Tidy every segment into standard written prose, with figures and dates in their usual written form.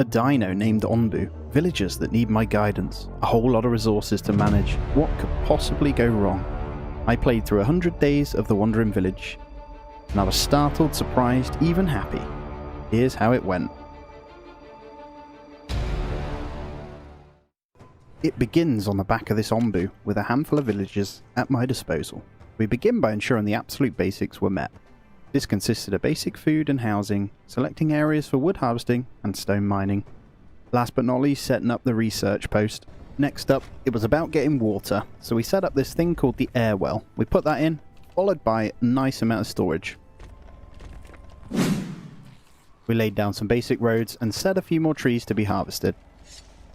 A dino named Onbu, villagers that need my guidance, a whole lot of resources to manage. What could possibly go wrong? I played through 100 days of the Wandering Village, and I was startled, surprised, even happy. Here's how it went. It begins on the back of this Onbu, with a handful of villagers at my disposal. We begin by ensuring the absolute basics were met. This consisted of basic food and housing, selecting areas for wood harvesting and stone mining. Last but not least, setting up the research post. Next up, it was about getting water, so we set up this thing called the air well. We put that in, followed by a nice amount of storage. We laid down some basic roads and set a few more trees to be harvested.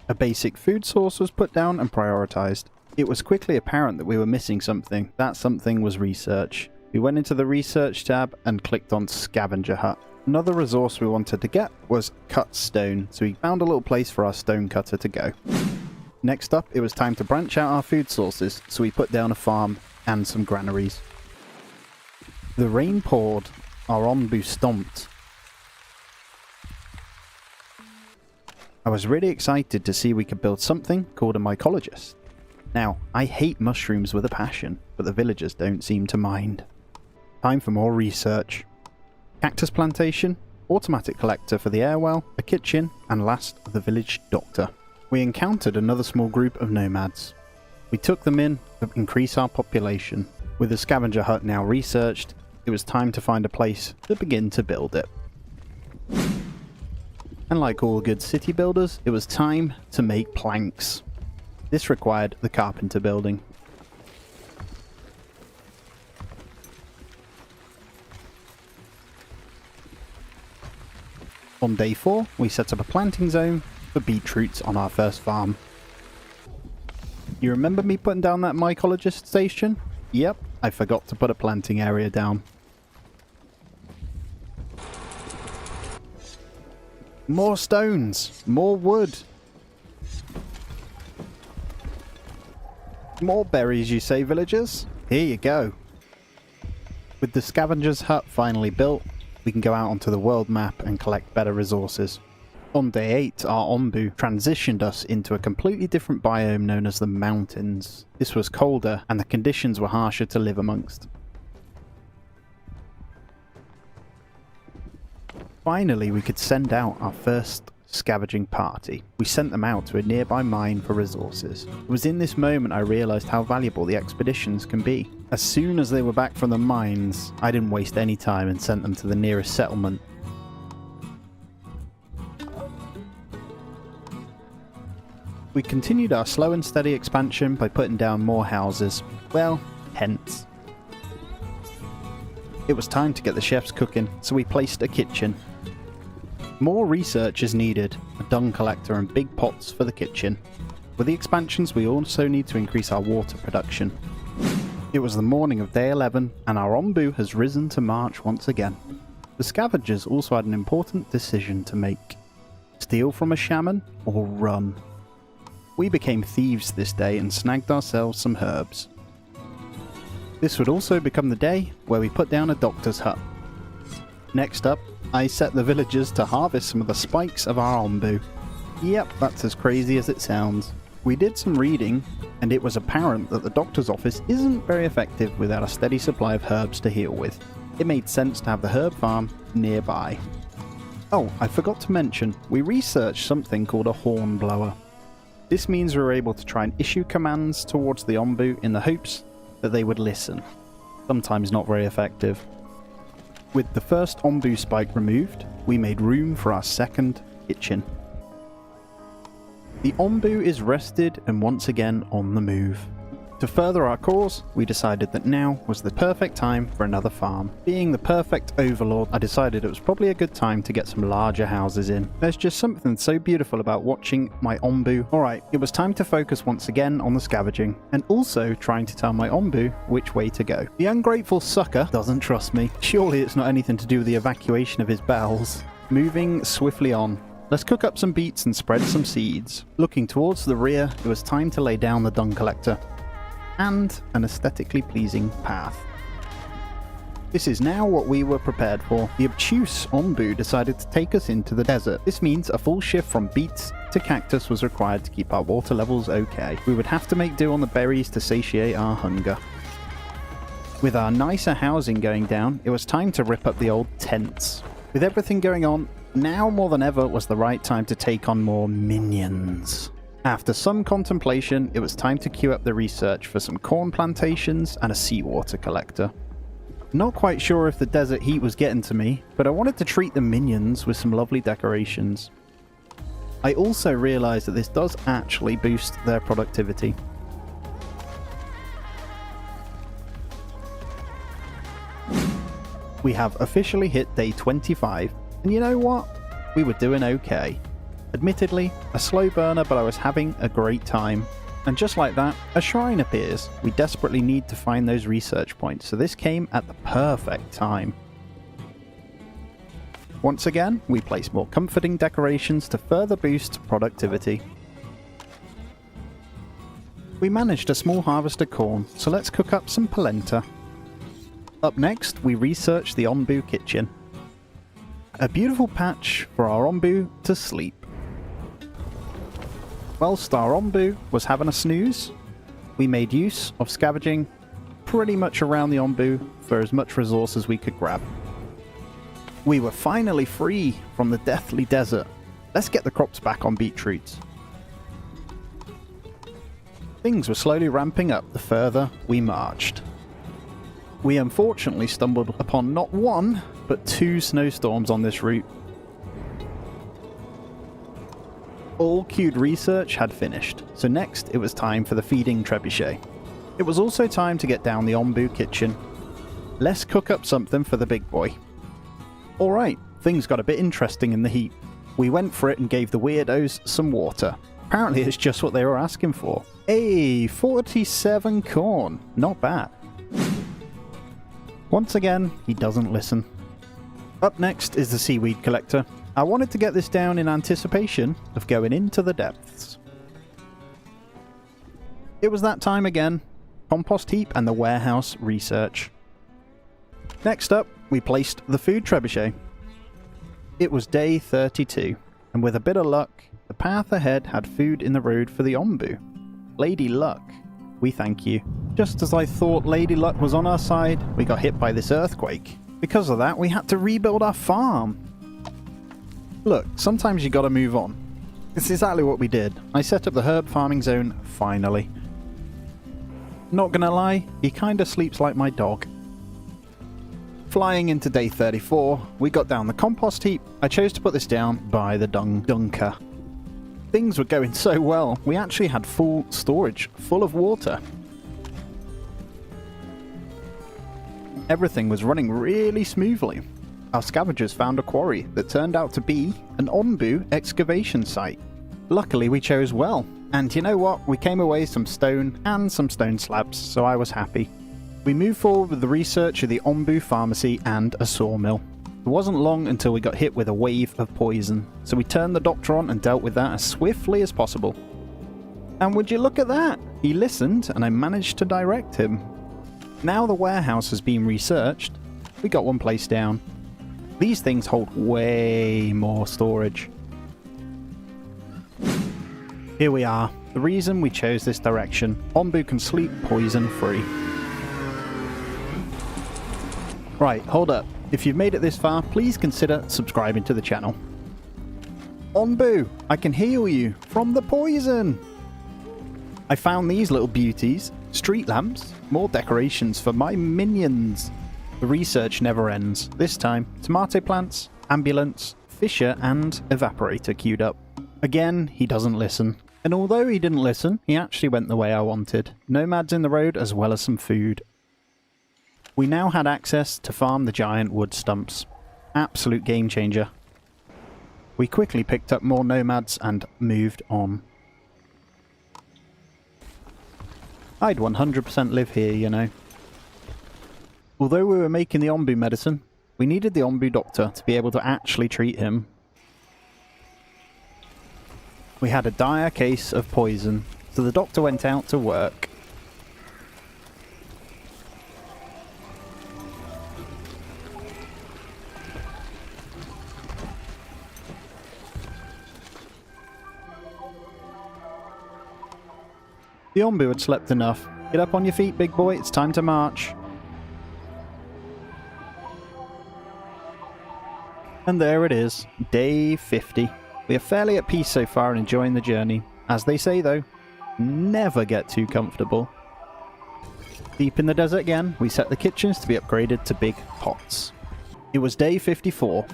A basic food source was put down and prioritized. It was quickly apparent that we were missing something. That something was research. We went into the research tab and clicked on scavenger hut. Another resource we wanted to get was cut stone, so we found a little place for our stone cutter to go. Next up, it was time to branch out our food sources, so we put down a farm and some granaries. The rain poured, our Onbu stomped. I was really excited to see we could build something called a mycologist. Now, I hate mushrooms with a passion, but the villagers don't seem to mind. Time for more research. Cactus plantation, automatic collector for the airwell, a kitchen, and last, the village doctor. We encountered another small group of nomads. We took them in to increase our population. With the scavenger hut now researched, it was time to find a place to begin to build it. And like all good city builders, it was time to make planks. This required the carpenter building. On day 4, we set up a planting zone for beetroots on our first farm. You remember me putting down that mycologist station? Yep, I forgot to put a planting area down. More stones, more wood. More berries, you say, villagers? Here you go. With the scavenger's hut finally built, we can go out onto the world map and collect better resources. On day 8, our Onbu transitioned us into a completely different biome known as the mountains. This was colder and the conditions were harsher to live amongst. Finally, we could send out our first scavenging party. We sent them out to a nearby mine for resources. It was in this moment I realised how valuable the expeditions can be. As soon as they were back from the mines, I didn't waste any time and sent them to the nearest settlement. We continued our slow and steady expansion by putting down more houses. Well, tents. It was time to get the chefs cooking, so we placed a kitchen. More research is needed, a dung collector and big pots for the kitchen. With the expansions, we also need to increase our water production. It was the morning of day 11, and our Onbu has risen to march once again. The scavengers also had an important decision to make. Steal from a shaman or run? We became thieves this day and snagged ourselves some herbs. This would also become the day where we put down a doctor's hut. Next up, I set the villagers to harvest some of the spikes of our Onbu. Yep, that's as crazy as it sounds. We did some reading, and it was apparent that the doctor's office isn't very effective without a steady supply of herbs to heal with. It made sense to have the herb farm nearby. Oh, I forgot to mention, we researched something called a horn blower. This means we were able to try and issue commands towards the Onbu in the hopes that they would listen. Sometimes not very effective. With the first Onbu spike removed, we made room for our second kitchen. The Onbu is rested and once again on the move. To further our cause, we decided that now was the perfect time for another farm. Being the perfect overlord, I decided it was probably a good time to get some larger houses in. There's just something so beautiful about watching my Onbu. Alright, it was time to focus once again on the scavenging, and also trying to tell my Onbu which way to go. The ungrateful sucker doesn't trust me. Surely it's not anything to do with the evacuation of his bowels. Moving swiftly on. Let's cook up some beets and spread some seeds. Looking towards the rear, it was time to lay down the dung collector and an aesthetically pleasing path. This is now what we were prepared for. The obtuse Onbu decided to take us into the desert. This means a full shift from beets to cactus was required to keep our water levels okay. We would have to make do on the berries to satiate our hunger. With our nicer housing going down, it was time to rip up the old tents. With everything going on, now more than ever was the right time to take on more minions. After some contemplation, it was time to queue up the research for some corn plantations and a seawater collector. Not quite sure if the desert heat was getting to me, but I wanted to treat the minions with some lovely decorations. I also realised that this does actually boost their productivity. We have officially hit day 25, and you know what? We were doing okay. Admittedly, a slow burner, but I was having a great time. And just like that, a shrine appears. We desperately need to find those research points, so this came at the perfect time. Once again, we place more comforting decorations to further boost productivity. We managed a small harvest of corn, so let's cook up some polenta. Up next, we research the Onbu kitchen. A beautiful patch for our Onbu to sleep. Whilst our Onbu was having a snooze, we made use of scavenging pretty much around the Onbu for as much resource as we could grab. We were finally free from the deathly desert. Let's get the crops back on beetroots. Things were slowly ramping up the further we marched. We unfortunately stumbled upon not one, but 2 snowstorms on this route. All queued research had finished, so next it was time for the feeding trebuchet. It was also time to get down the Onbu kitchen. Let's cook up something for the big boy. Alright, things got a bit interesting in the heat. We went for it and gave the weirdos some water. Apparently it's just what they were asking for. Hey, 47 corn. Not bad. Once again, he doesn't listen. Up next is the seaweed collector. I wanted to get this down in anticipation of going into the depths. It was that time again. Compost heap and the warehouse research. Next up, we placed the food trebuchet. It was day 32, and with a bit of luck, the path ahead had food in the road for the Onbu. Lady Luck, we thank you. Just as I thought Lady Luck was on our side, we got hit by this earthquake. Because of that, we had to rebuild our farm. Look, sometimes you gotta move on. It's exactly what we did. I set up the herb farming zone, finally. Not gonna lie, he kinda sleeps like my dog. Flying into day 34, we got down the compost heap. I chose to put this down by the dung dunker. Things were going so well, we actually had full storage, full of water. Everything was running really smoothly. Our scavengers found a quarry that turned out to be an Onbu excavation site. Luckily we chose well, and you know what, we came away some stone and some stone slabs, so I was happy. We moved forward with the research of the Onbu pharmacy and a sawmill. It wasn't long until we got hit with a wave of poison, so we turned the doctor on and dealt with that as swiftly as possible. And would you look at that? He listened and I managed to direct him. Now the warehouse has been researched, we got one place down. These things hold way more storage. Here we are, the reason we chose this direction. Onbu can sleep poison free. Right, hold up. If you've made it this far, please consider subscribing to the channel. Onbu, I can heal you from the poison! I found these little beauties. Street lamps, more decorations for my minions. The research never ends. This time, tomato plants, ambulance, fisher and evaporator queued up. Again, he doesn't listen. And although he didn't listen, he actually went the way I wanted. Nomads in the road as well as some food. We now had access to farm the giant wood stumps. Absolute game changer. We quickly picked up more nomads and moved on. I'd 100% live here, you know. Although we were making the Onbu medicine, we needed the Onbu doctor to be able to actually treat him. We had a dire case of poison, so the doctor went out to work. The Onbu had slept enough. Get up on your feet, big boy. It's time to march. And there it is, day 50. We are fairly at peace so far and enjoying the journey. As they say though, never get too comfortable. Deep in the desert again, we set the kitchens to be upgraded to big pots. It was day 54.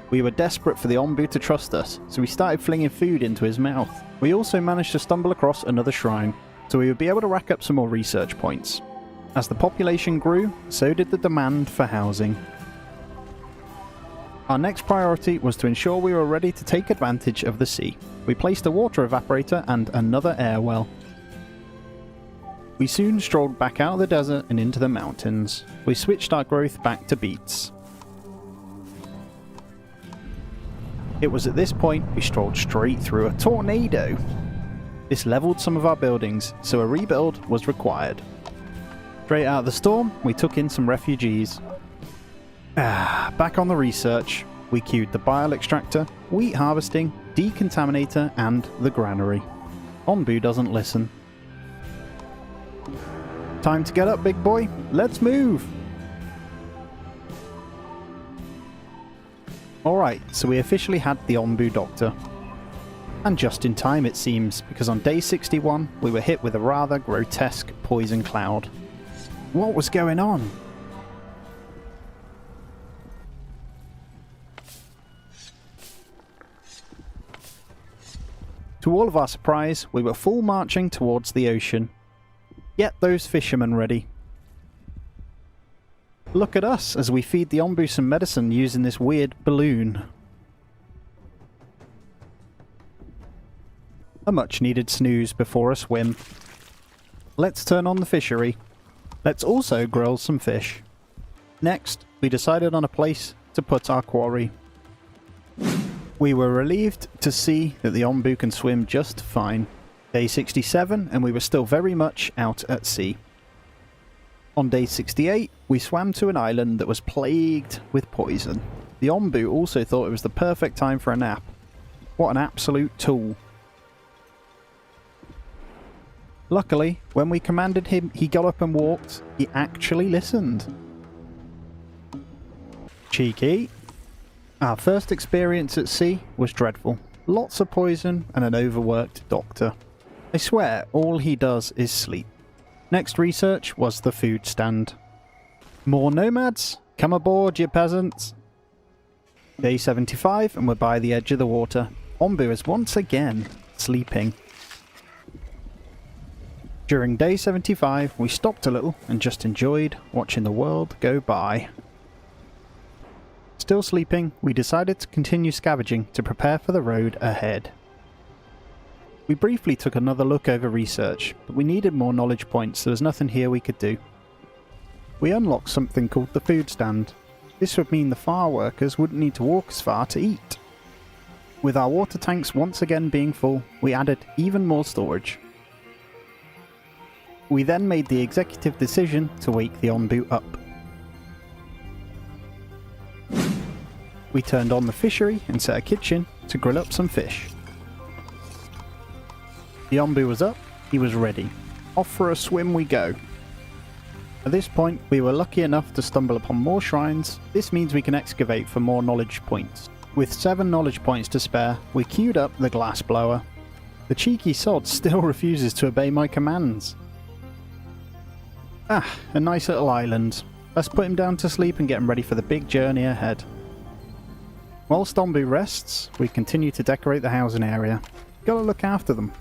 We were desperate for the Onbu to trust us, so we started flinging food into his mouth. We also managed to stumble across another shrine, so we would be able to rack up some more research points. As the population grew, so did the demand for housing. Our next priority was to ensure we were ready to take advantage of the sea. We placed a water evaporator and another air well. We soon strolled back out of the desert and into the mountains. We switched our growth back to beets. It was at this point we strolled straight through a tornado. This leveled some of our buildings, so a rebuild was required. Straight out of the storm, we took in some refugees. Back on the research, we queued the bile extractor, wheat harvesting, decontaminator, and the granary. Onbu doesn't listen. Time to get up, big boy. Let's move! Alright, so we officially had the Onbu Doctor. And just in time it seems, because on day 61 we were hit with a rather grotesque poison cloud. What was going on? To all of our surprise, we were full marching towards the ocean. Get those fishermen ready. Look at us as we feed the Onbu some medicine using this weird balloon. A much needed snooze before a swim. Let's turn on the fishery. Let's also grill some fish. Next, we decided on a place to put our quarry. We were relieved to see that the Onbu can swim just fine. Day 67 and we were still very much out at sea. On day 68 we swam to an island that was plagued with poison. The Onbu also thought it was the perfect time for a nap. What an absolute tool. Luckily, when we commanded him he got up and walked. He actually listened. Cheeky. Our first experience at sea was dreadful. Lots of poison and an overworked doctor. I swear all he does is sleep. Next research was the food stand. More nomads? Come aboard, you peasants. Day 75 and we're by the edge of the water. Onbu is once again sleeping. During day 75 we stopped a little and just enjoyed watching the world go by. Still sleeping, we decided to continue scavenging to prepare for the road ahead. We briefly took another look over research, but we needed more knowledge points, so there was nothing here we could do. We unlocked something called the food stand. This would mean the farm workers wouldn't need to walk as far to eat. With our water tanks once again being full, we added even more storage. We then made the executive decision to wake the Onbu up. We turned on the fishery and set a kitchen to grill up some fish. The Onbu was up, he was ready. Off for a swim we go. At this point, we were lucky enough to stumble upon more shrines. This means we can excavate for more knowledge points. With 7 knowledge points to spare, we queued up the glass blower. The cheeky sod still refuses to obey my commands. A nice little island. Let's put him down to sleep and get him ready for the big journey ahead. Whilst Onbu rests, we continue to decorate the housing area. Gotta look after them.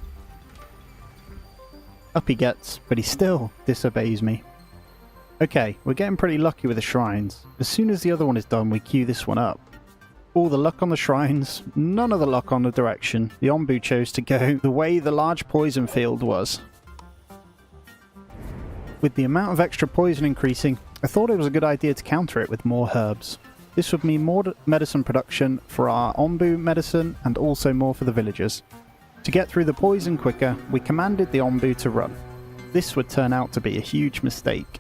Up he gets, but he still disobeys me. Okay, we're getting pretty lucky with the shrines. As soon as the other one is done, we queue this one up. All the luck on the shrines, none of the luck on the direction. The Onbu chose to go the way the large poison field was. With the amount of extra poison increasing, I thought it was a good idea to counter it with more herbs. This would mean more medicine production for our Onbu medicine and also more for the villagers. To get through the poison quicker, we commanded the Onbu to run. This would turn out to be a huge mistake.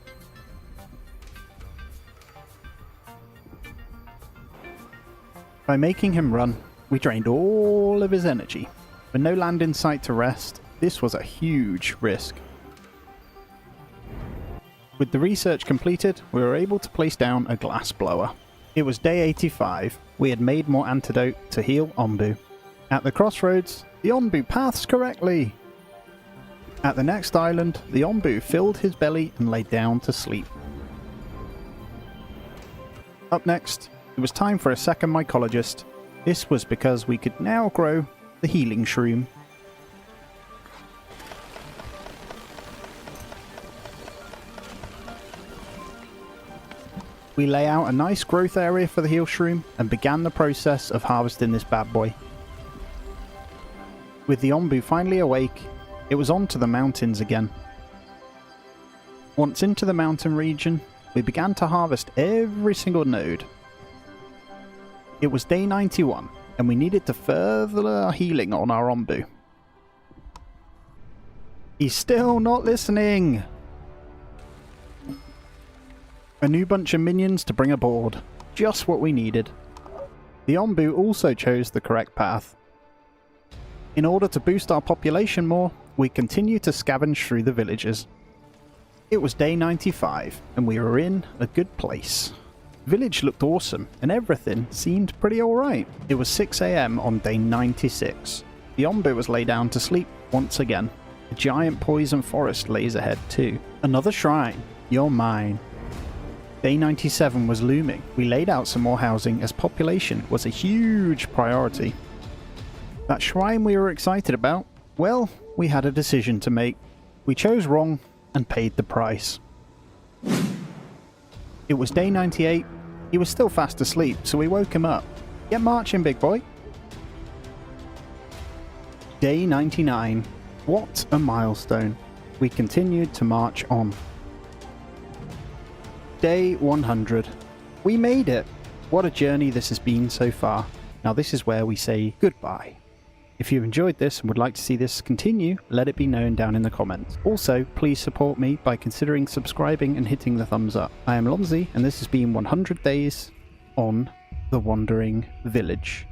By making him run, we drained all of his energy. With no land in sight to rest, This was a huge risk. With the research completed, we were able to place down a glass blower. It was day 85. We had made more antidote to heal Onbu. At the crossroads, the Onbu paths correctly. At the next island, the Onbu filled his belly and lay down to sleep. Up next, it was time for a second mycologist. This was because we could now grow the healing shroom. We lay out a nice growth area for the heal shroom and began the process of harvesting this bad boy. With the Onbu finally awake, it was on to the mountains again. Once into the mountain region, we began to harvest every single node. It was day 91, and we needed to further our healing on our Onbu. He's still not listening! A new bunch of minions to bring aboard. Just what we needed. The Onbu also chose the correct path. In order to boost our population more, we continued to scavenge through the villages. It was day 95, and we were in a good place. Village looked awesome, and everything seemed pretty alright. It was 6 AM on day 96. The Onbu was laid down to sleep once again. A giant poison forest lays ahead too. Another shrine. You're mine. Day 97 was looming. We laid out some more housing as population was a huge priority. That shrine we were excited about, well, we had a decision to make. We chose wrong and paid the price. It was day 98. He was still fast asleep, so we woke him up. Get marching, big boy. Day 99. What a milestone. We continued to march on. Day 100. We made it! What a journey this has been so far. Now this is where we say goodbye. If you enjoyed this and would like to see this continue, let it be known down in the comments. Also, please support me by considering subscribing and hitting the thumbs up. I am Lonzy, and this has been 100 Days on the Wandering Village.